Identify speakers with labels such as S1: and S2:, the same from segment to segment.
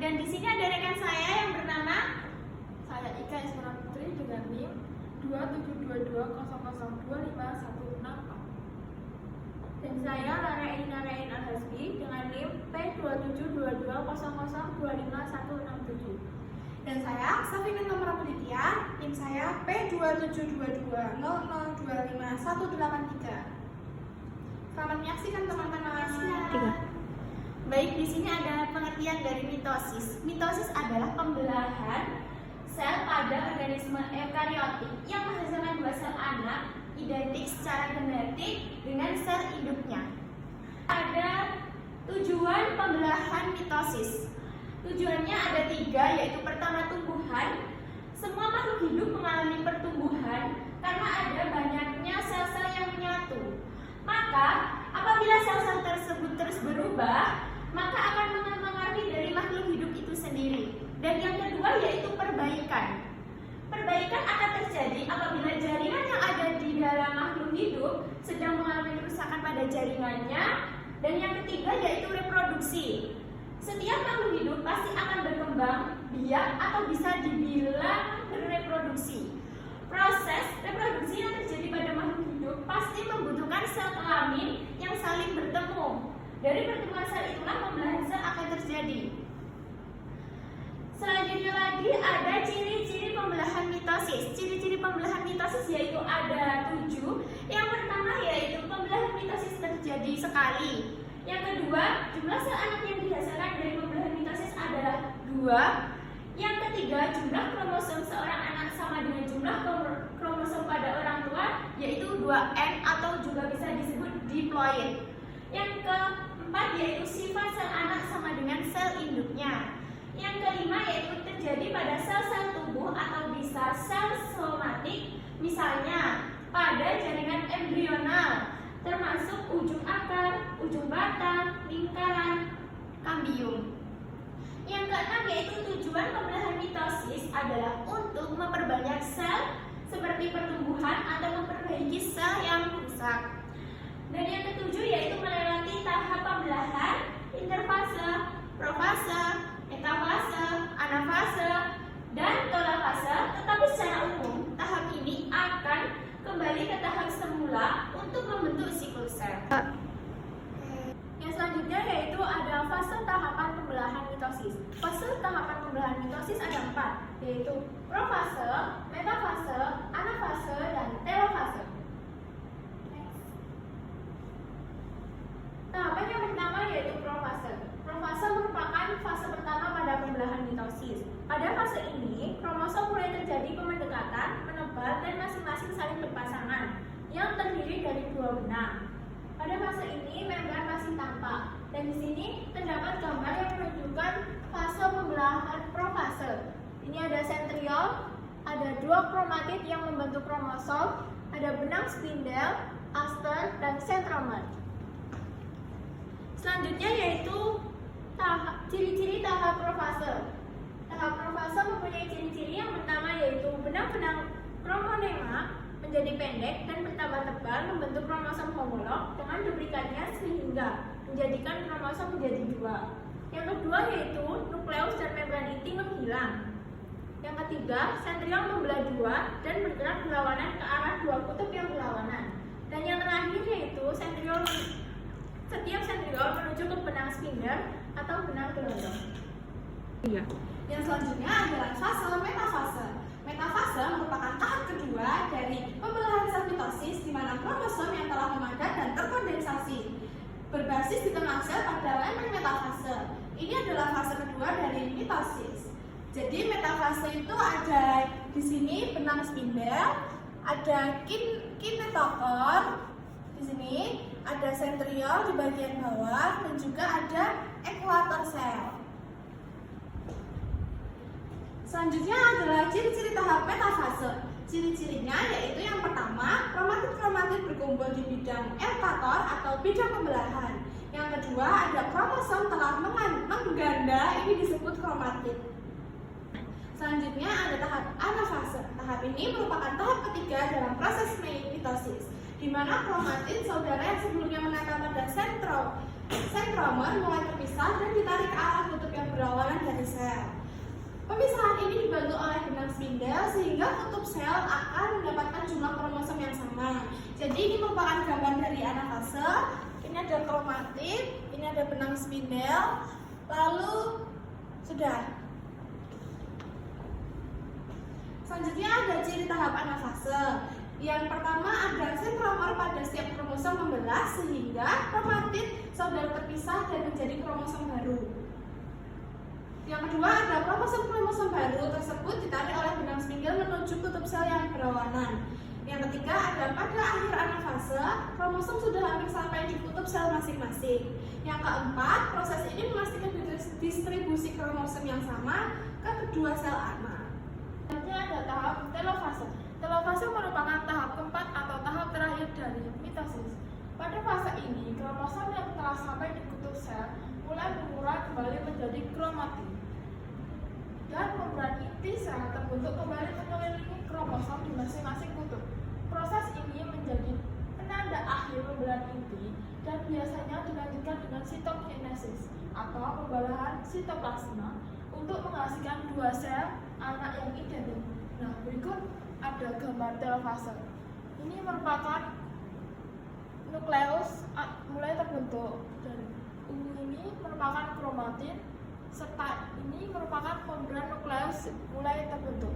S1: Dan di sini ada rekan saya yang bernama
S2: Saya Ika Ismara Putri dengan NIM 2722002516.
S1: dan saya Lara Elina Rain Al-Hasbi dengan NIM P272200251667.
S2: Dan saya Safina Nomor Penelitian, NIM saya P272200251183. Selamat menyaksikan teman-teman.
S1: Baik, di sini ada pengertian dari mitosis. Mitosis adalah pembelahan sel pada organisme eukariotik yang menghasilkan dua sel anak identik secara genetik dengan sel induknya. Ada tujuan pembelahan mitosis. Tujuannya ada tiga, yaitu pertama tumbuhan. Semua makhluk hidup mengalami pertumbuhan karena ada banyaknya sel-sel yang menyatu. Maka apabila sel-sel tersebut terus berubah, maka akan mempengaruhi dari makhluk hidup itu sendiri. Dan yang kedua yaitu perbaikan. Perbaikan akan terjadi apabila jaringan yang ada di dalam makhluk hidup sedang mengalami kerusakan pada jaringannya. Dan yang ketiga yaitu reproduksi. Setiap makhluk hidup pasti akan berkembang biak atau bisa dibilang berreproduksi. Proses reproduksi yang terjadi pada makhluk hidup pasti membutuhkan sel kelamin yang saling bertemu. Dari pertemuan sel itulah pembelahan sel akan terjadi. Selanjutnya lagi ada ciri-ciri pembelahan mitosis. Ciri-ciri pembelahan mitosis yaitu ada 7. Yang pertama yaitu pembelahan mitosis terjadi sekali. Yang kedua, jumlah sel anak yang dihasilkan dari pembelahan mitosis adalah 2. Yang ketiga, jumlah kromosom seorang anak sama dengan jumlah kromosom pada orang tua, yaitu 2N atau juga bisa disebut diploid. Yang keempat yaitu sifat sel anak sama dengan sel induknya. Yang kelima yaitu terjadi pada sel-sel tubuh atau bisa sel somatik, misalnya pada jaringan embrional, termasuk ujung akar, ujung batang, lingkaran, kambium. Yang keenam yaitu tujuan pembelahan mitosis adalah untuk memperbanyak sel seperti pertumbuhan atau memperbaiki sel yang rusak. Dan yang ketujuh yaitu melewati tahap pembelahan, interfase, profase, metafase, anafase, dan telofase. Tetapi secara umum tahap ini akan kembali ke tahap semula untuk membentuk siklus sel. Yang selanjutnya yaitu ada fase tahapan pembelahan mitosis. Fase tahapan pembelahan mitosis ada 4, yaitu profase, metafase, anafase, dan telofase. Tahapan yang pertama yaitu profase. Profase merupakan fase pertama pada pembelahan mitosis. Pada fase ini, kromosom mulai terjadi pemendekatan, menebal, dan masing-masing saling berpasangan yang terdiri dari 2 benang. Pada fase ini, membran masih tampak, dan di sini terdapat gambar yang menunjukkan fase pembelahan profase. Ini ada sentriol, ada 2 kromatid yang membentuk kromosom, ada benang spindel, aster, dan centromer. Selanjutnya yaitu ciri-ciri tahap profase. Tahap profase mempunyai ciri-ciri yang pertama yaitu benang-benang kromonema menjadi pendek dan bertambah tebal membentuk kromosom homolog dengan duplikannya sehingga menjadikan kromosom menjadi 2. Yang kedua yaitu nukleus dan membran inti menghilang. Yang ketiga, sentriol membelah 2 dan bergerak berlawanan ke arah 2 kutub yang berlawanan. Dan yang terakhir yaitu setiap sentriol menuju ke benang spindel atau benang gelondong.
S2: Yang selanjutnya adalah fase metafase. Metafase merupakan tahap kedua dari pembelahan sel mitosis di mana kromosom yang telah memadat dan terkondensasi berbasis di tengah sel pada elemen metafase. Ini adalah fase kedua dari mitosis. Jadi metafase itu ada di sini benang spindel, ada kinetokor di sini, ada sentriol di bagian bawah, dan juga ada ekuator sel. Selanjutnya adalah ciri-ciri tahap metafase. Ciri-cirinya yaitu yang pertama, kromatid-kromatid berkumpul di bidang ekuator atau bidang pembelahan. Yang kedua, ada kromosom telah mengganda, ini disebut kromatid. Selanjutnya ada tahap anafase. Tahap ini merupakan tahap ketiga dalam proses mitosis. di mana kromatin saudara yang sebelumnya menempel pada sentromer mulai terpisah dan ditarik ke arah kutub yang berlawanan dari sel. Pemisahan ini dibantu oleh benang spindel sehingga kutub sel akan mendapatkan jumlah kromosom yang sama. Jadi ini merupakan gambar dari anafase. Ini ada kromatin, ini ada benang spindel, lalu sudah. Selanjutnya ada ciri tahap anafase. Yang pertama ada sentromer pada setiap kromosom membelah sehingga kromatin saudara terpisah dan menjadi kromosom baru. Yang kedua ada kromosom baru tersebut ditarik oleh benang spindel menuju kutub sel yang berlawanan. Yang ketiga ada pada akhir anafase, kromosom sudah hampir sampai di kutub sel masing-masing. Yang keempat, proses ini memastikan distribusi kromosom yang sama ke kedua sel anak.
S1: Selanjutnya ada tahap telofase. Telofase merupakan tahap keempat atau tahap terakhir dari mitosis. Pada fase ini, kromosom yang telah sampai di kutub sel mulai mengurai kembali menjadi kromatin. Dan membrana inti sel terbentuk kembali mengelilingi kromosom di masing-masing kutub. Proses ini menjadi penanda akhir pembelahan inti dan biasanya dilanjutkan dengan sitokinesis atau pembalahan sitoplasma untuk menghasilkan dua sel anak yang identik. Nah, berikut ada gambar telofase. Ini merupakan nukleus mulai terbentuk dan ini merupakan kromatin serta ini merupakan membran nukleus mulai terbentuk.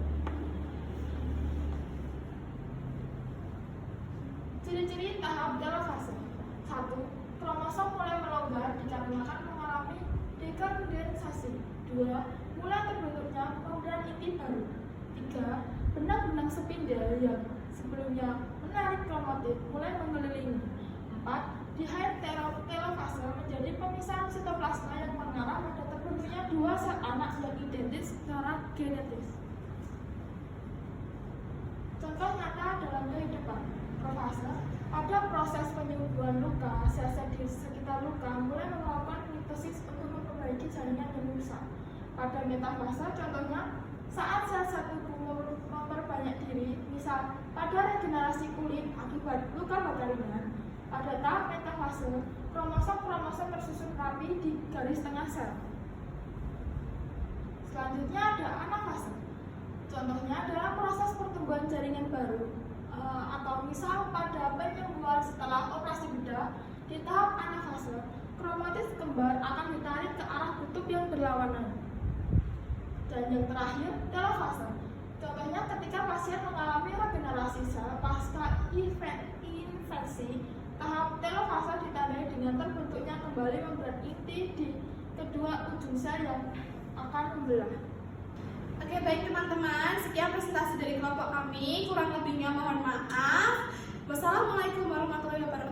S1: Ciri-ciri tahap telofase. 1. Kromosom mulai melonggar dikarenakan mengalami dekondensasi. 2. Mulai terbentuknya membran inti baru. 3. Benang-benang spindel yang sebelumnya menarik kromatin mulai mengelilingi. 4. Di akhir telofase menjadi pemisahan sitoplasma yang mengarah pada terbentuknya dua sel anak yang identis secara genetis. Contoh nyata dalam kehidupan. Profase, pada proses penyembuhan luka, sel-sel di sekitar luka mulai melakukan mitosis untuk memperbaiki jaringan yang rusak. Pada metafase, contohnya saat sel-sel tubuh memperbanyak diri, misal pada regenerasi kulit akibat luka bakar ringan. Pada tahap metafase, kromosom tersusun rapi di garis tengah sel. Selanjutnya ada anafase. Contohnya adalah proses pertumbuhan jaringan baru atau misal pada penyembuhan setelah operasi bedah. Di tahap anafase, kromatis kembar akan ditarik ke arah kutub yang berlawanan. Dan yang terakhir, telofase. Contohnya ketika pasien mengalami regenerasi sel pasca infeksi, tahap telofase ditandai dengan terbentuknya kembali membran inti di kedua ujung sel yang akan membelah.
S2: Oke, baik teman-teman, sekian presentasi dari kelompok kami. Kurang lebihnya mohon maaf. Wassalamualaikum warahmatullahi wabarakatuh.